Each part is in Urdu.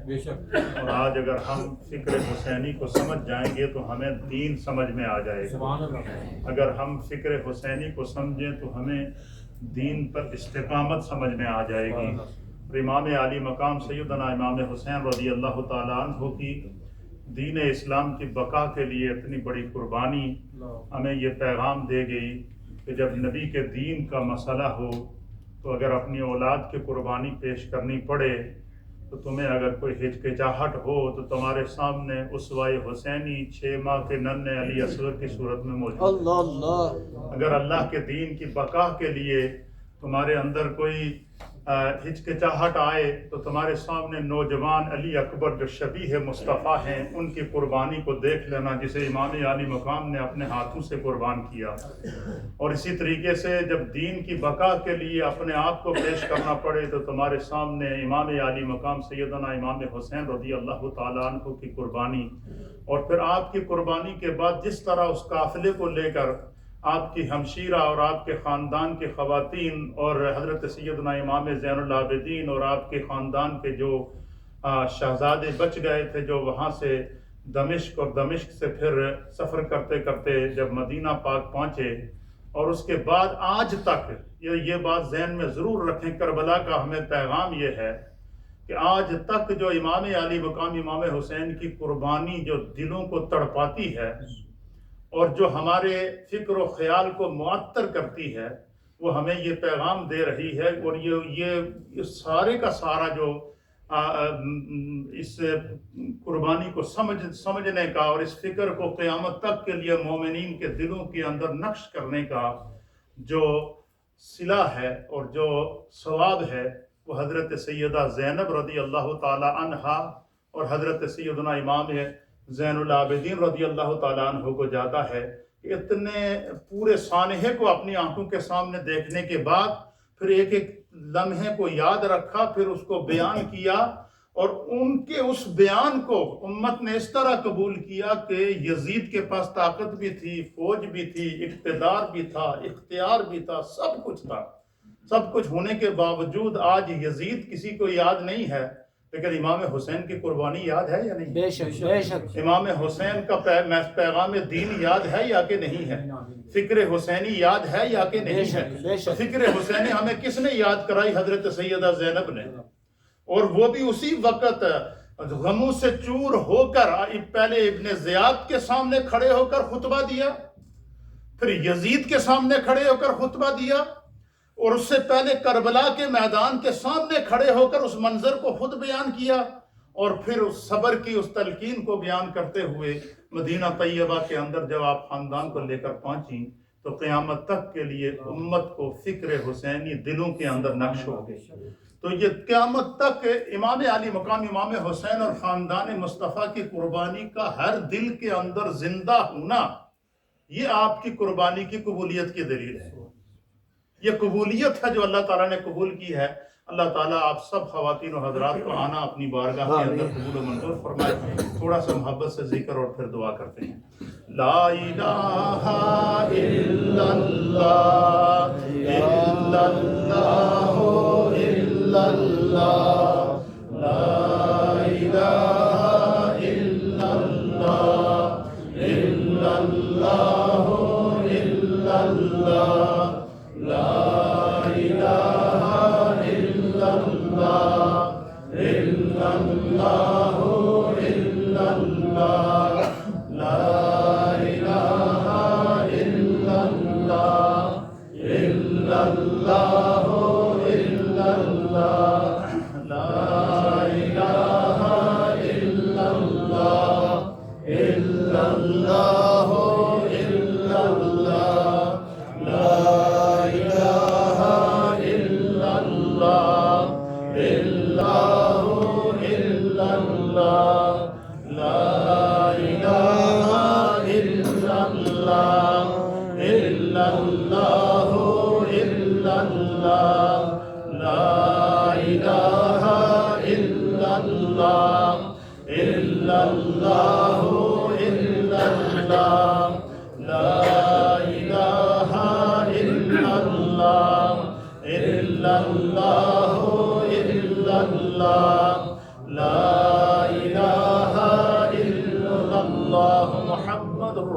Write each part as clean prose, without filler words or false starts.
بے شک. اور آج اگر ہم فکر حسینی کو سمجھ جائیں گے تو ہمیں دین سمجھ میں آ جائے گا. سبحان اللہ. اگر ہم فکر حسینی کو سمجھیں تو ہمیں دین پر استقامت سمجھ میں آ جائے گی. اور امام عالی مقام سیدنا امام حسین رضی اللہ تعالیٰ عنہ کی دین اسلام کی بقا کے لیے اتنی بڑی قربانی ہمیں یہ پیغام دے گئی کہ جب نبی کے دین کا مسئلہ ہو تو اگر اپنی اولاد کی قربانی پیش کرنی پڑے تو تمہیں اگر کوئی ہچکچاہٹ ہو تو تمہارے سامنے اسوہ حسینی 6 ماہ کے ننھے علی اصغر کی صورت میں موجود ہے. اللہ اللہ. اگر اللہ کے دین کی بقا کے لیے تمہارے اندر کوئی ہچکچاہٹ آئے تو تمہارے سامنے نوجوان علی اکبر جو شبیہ مصطفیٰ ہیں ان کی قربانی کو دیکھ لینا جسے امام عالی مقام نے اپنے ہاتھوں سے قربان کیا. اور اسی طریقے سے جب دین کی بقا کے لیے اپنے آپ کو پیش کرنا پڑے تو تمہارے سامنے امام عالی مقام سیدنا امام حسین رضی اللہ تعالیٰ عنہ کی قربانی اور پھر آپ کی قربانی کے بعد جس طرح اس قافلے کو لے کر آپ کی ہمشیرہ اور آپ کے خاندان کی خواتین اور حضرت سیدنا امام زین العابدین اور آپ کے خاندان کے جو شہزادے بچ گئے تھے جو وہاں سے دمشق اور دمشق سے پھر سفر کرتے کرتے جب مدینہ پاک پہنچے اور اس کے بعد آج تک یہ بات ذہن میں ضرور رکھیں کربلا کا ہمیں پیغام یہ ہے کہ آج تک جو امام عالی مقام امام حسین کی قربانی جو دلوں کو تڑپاتی ہے اور جو ہمارے فکر و خیال کو معطر کرتی ہے وہ ہمیں یہ پیغام دے رہی ہے. اور یہ سارے کا سارا جو اس قربانی کو سمجھنے کا اور اس فکر کو قیامت تک کے لیے مومنین کے دلوں کے اندر نقش کرنے کا جو صلہ ہے اور جو ثواب ہے وہ حضرت سیدہ زینب رضی اللہ تعالی عنہا اور حضرت سیدنا امام زین العابدین رضی اللہ تعالیٰ عنہ کو جاتا ہے کہ اتنے پورے سانحے کو اپنی آنکھوں کے سامنے دیکھنے کے بعد پھر ایک ایک لمحے کو یاد رکھا پھر اس کو بیان کیا اور ان کے اس بیان کو امت نے اس طرح قبول کیا کہ یزید کے پاس طاقت بھی تھی، فوج بھی تھی، اقتدار بھی تھا، اختیار بھی تھا، سب کچھ تھا. سب کچھ ہونے کے باوجود آج یزید کسی کو یاد نہیں ہے لیکن امام حسین کی قربانی یاد ہے یا نہیں؟ بے شک بے شک. امام حسین کا پیغام دین یاد ہے یا کہ نہیں ہے؟ فکر حسینی یاد ہے یا کہ نہیں ہے؟ فکر حسینی ہمیں کس نے یاد کرائی؟ حضرت سیدہ زینب نے. اور وہ بھی اسی وقت غموں سے چور ہو کر پہلے ابن زیاد کے سامنے کھڑے ہو کر خطبہ دیا، پھر یزید کے سامنے کھڑے ہو کر خطبہ دیا اور اس سے پہلے کربلا کے میدان کے سامنے کھڑے ہو کر اس منظر کو خود بیان کیا اور پھر اس صبر کی اس تلقین کو بیان کرتے ہوئے مدینہ طیبہ کے اندر جب آپ خاندان کو لے کر پہنچیں تو قیامت تک کے لیے امت کو فکر حسینی دلوں کے اندر نقش ہو گئی. تو یہ قیامت تک امام عالی مقام امام حسین اور خاندان مصطفیٰ کی قربانی کا ہر دل کے اندر زندہ ہونا یہ آپ کی قربانی کی قبولیت کی دلیل ہے. یہ قبولیت ہے جو اللہ تعالیٰ نے قبول کی ہے. اللہ تعالیٰ آپ سب خواتین و حضرات کو آنا اپنی بارگاہ کے اندر قبول و منظور فرمائے. تھوڑا سا محبت سے ذکر اور پھر دعا کرتے ہیں. لا الہ الا اللہ الا اللہ الا اللہ لا الہ الا اللہ الا اللہ الا اللہ لا الہ الا اللہ الا اللہ الا اللہ لا الہ الا اللہ الا اللہ الا اللہ لا الہ الا اللہ الا اللہ الا اللہ لا لا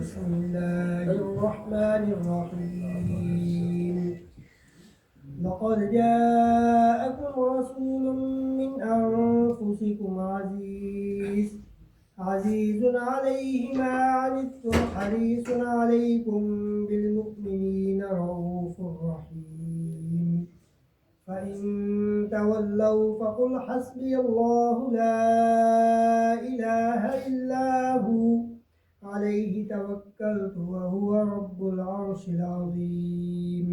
بسم الله الرحمن الرحيم. لقد جاءكم رسول من أنفسكم عزيز عليه ما عنتم حريص عليكم بالمؤمنين رؤوف رحيم. فإن تولوا فقل حسبي الله لا إله إلا هو عليه توكلت وهو رب العرش العظيم.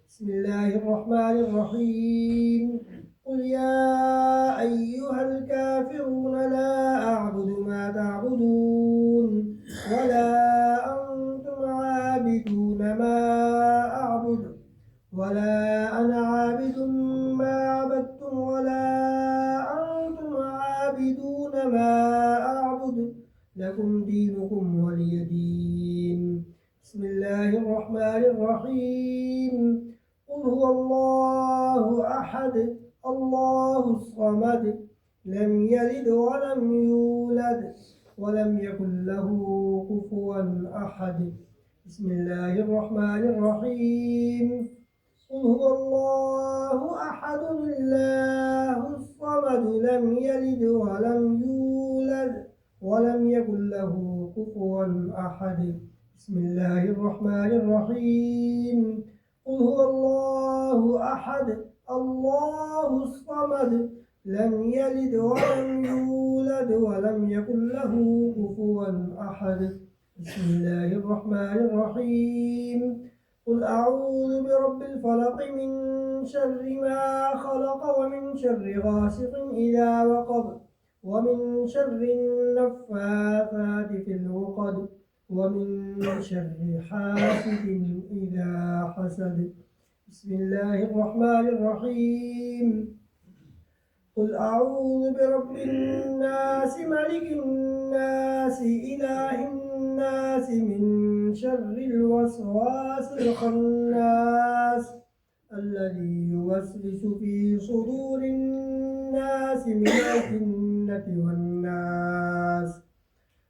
بسم الله الرحمن الرحيم. قل يا أيها الكافرون لا أعبد ما تعبدون ولا أنتم عابدون ما أعبد ولا أنا عابد ما عبدتم ولا أنتم عابدون ما أعبد لكم دينكم ولي دين. بسم الله الرحمن الرحيم. قل هو الله أحد الله الصمد لم يلد ولم يولد ولم يكن له كفوا أحد. بسم الله الرحمن الرحيم. قل هو الله أحد الله الصمد لم يلد ولم يولد ولم يكن له كفوا أحد. بسم الله الرحمن الرحيم. قل هو الله أحد الله الصمد لم يلد ولم يولد ولم يكن له كفوا أحد. بسم الله الرحمن الرحيم. قل أعوذ برب الفلق من شر ما خلق ومن شر غاسق إذا وقب ومن شر النفاثات في العقد ومن شر حاسد إذا حسد. بسم الله الرحمن الرحيم. قل أعوذ برب الناس ملك الناس إله الناس من شر الوسواس الخناس الذي يوسوس في صدور الناس من الجنة والناس.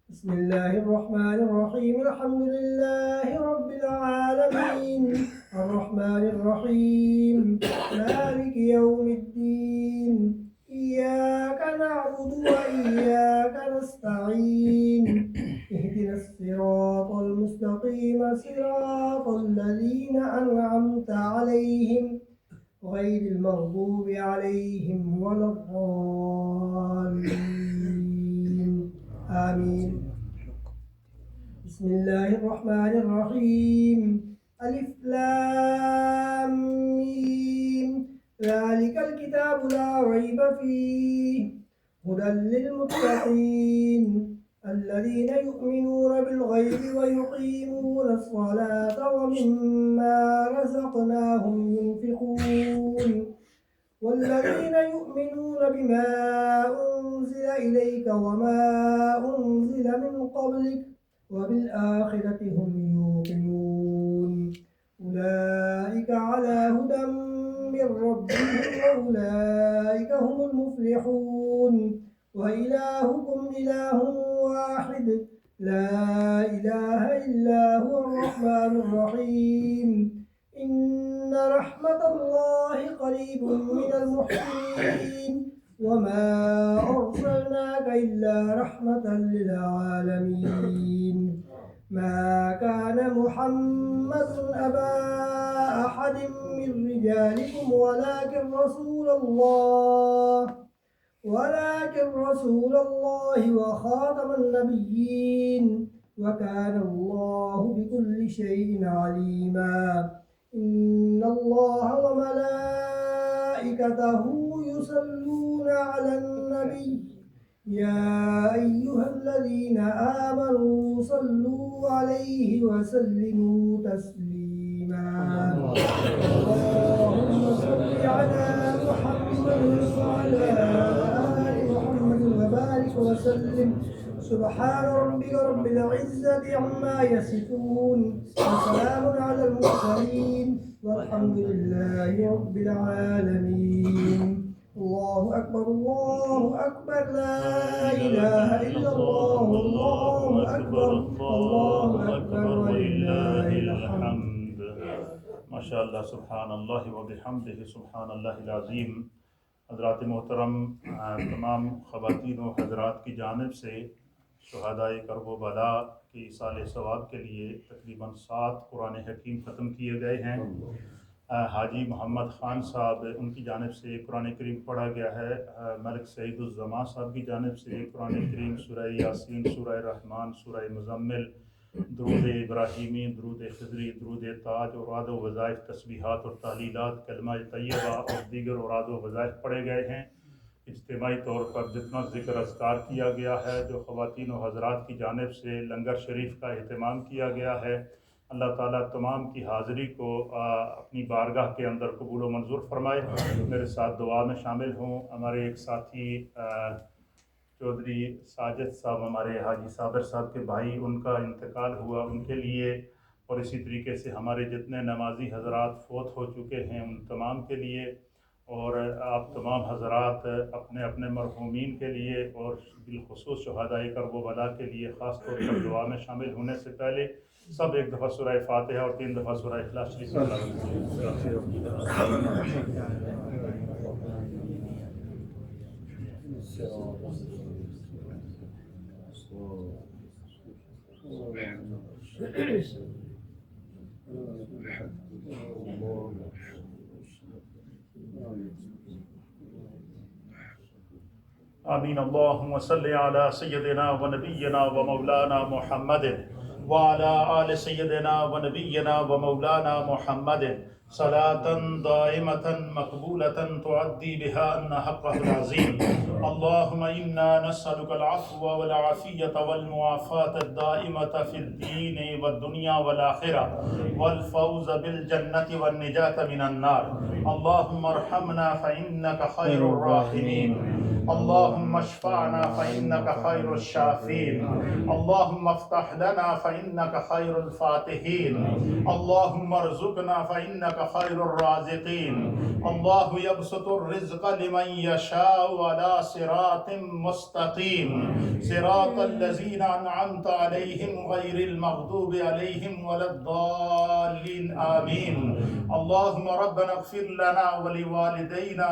بسم الله الرحمن الرحيم. الحمد لله رب العالمين الرحمن الرحيم مالك يوم الدين. إياك نعبد وإياك نستعين. اهدنا الصراط المستقيم صراط الذين أنعمت عليهم غير المغضوب عليهم ولا الضالين. آمين. بسم الله الرحمن الرحيم. ألف لام ميم. ذلك الكتاب لا ريب فيه هدى للمتقين الذين يؤمنون بالغيب ويقيمون الصلاة ومما رزقناهم ينفقون والذين يؤمنون بما أنزل إليك وما أنزل من قبلك وبالآخرة هم يوقنون أولئك على هدى من ربهم وأولئك هم المفلحون وإلهكم إله واحد لا إله إلا هو الرحمن الرحيم إن رحمة الله قريب من المحسنين وما أرسلناك إلا رحمة للعالمين ما كان محمد أبا أحد من رجالكم ولكن رسول الله وخاتم النبيين وكان الله بكل شيء عليما إن الله وملائكته يصلون على النبي يا أيها الذين آمنوا صلوا عليه وسلموا تسليما اللهم صل على محمد وعلى آل محمد وبارك وسلم سبحان ربك رب العزة عما يصفون وسلام على المرسلين والحمد لله رب العالمين الله أكبر لا إله إلا الله والله أكبر ولله الحمد ماشاءاللہ سبحان اللہ و بحمدہ سبحان اللہ العظیم. حضرات محترم، تمام خواتین و حضرات کی جانب سے شہدائے کرب و بلا کی ایصال ثواب کے لیے تقریباً 7 قرآن حکیم ختم کیے گئے ہیں. حاجی محمد خان صاحب ان کی جانب سے قرآن کریم پڑھا گیا ہے. ملک سعید الزماں صاحب کی جانب سے قرآن کریم سورہ یاسین، سورہ رحمان، سورہ مزمل، درود ابراہیمی، درود خضری، درود تاج، اوراد و وظائف، تسبیحات اور تحلیلات، کلمہ طیبہ اور دیگر اوراد و وظائف پڑھے گئے ہیں. اجتماعی طور پر جتنا ذکر اذکار کیا گیا ہے، جو خواتین و حضرات کی جانب سے لنگر شریف کا اہتمام کیا گیا ہے، اللہ تعالیٰ تمام کی حاضری کو اپنی بارگاہ کے اندر قبول و منظور فرمائے. میرے ساتھ دعا میں شامل ہوں. ہمارے ایک ساتھی چودھری ساجد صاحب، ہمارے حاجی صابر صاحب کے بھائی، ان کا انتقال ہوا، ان کے لیے، اور اسی طریقے سے ہمارے جتنے نمازی حضرات فوت ہو چکے ہیں ان تمام کے لیے، اور آپ تمام حضرات اپنے اپنے مرحومین کے لیے اور بالخصوص شہدائے کرب و بلا کے لیے خاص طور پر دعا میں شامل ہونے سے پہلے سب ایک دفعہ سورہ فاتحہ اور 3 دفعہ سورہ اخلاص شریف آمین. اللہم صلی علی سیدنا و نبینا و مولانا محمد وعلى آل سيدنا ونبينا ومولانا محمد صلاة دائمة مقبولة تعدي بها أن حقه العظيم. اللهم إنا نسألك العفو والعافية والمعافاة الدائمة في الدين والدنيا والآخرة والفوز بالجنة والنجاة من النار. اللهم ارحمنا فإنك خير الراحمين. اللهم اشفعنا فإنك خير الشافين. اللهم افتح لنا فإنك خير الفاتحين. اللهم ارزقنا فإنك خير الرازقين. الله يبسط الرزق لمن يشاء على صراط مستقيم صراط الذين أنعمت عليهم غير المغضوب عليهم ولا الضالين. آمين. اللهم ربنا اغفر لنا ولوالدينا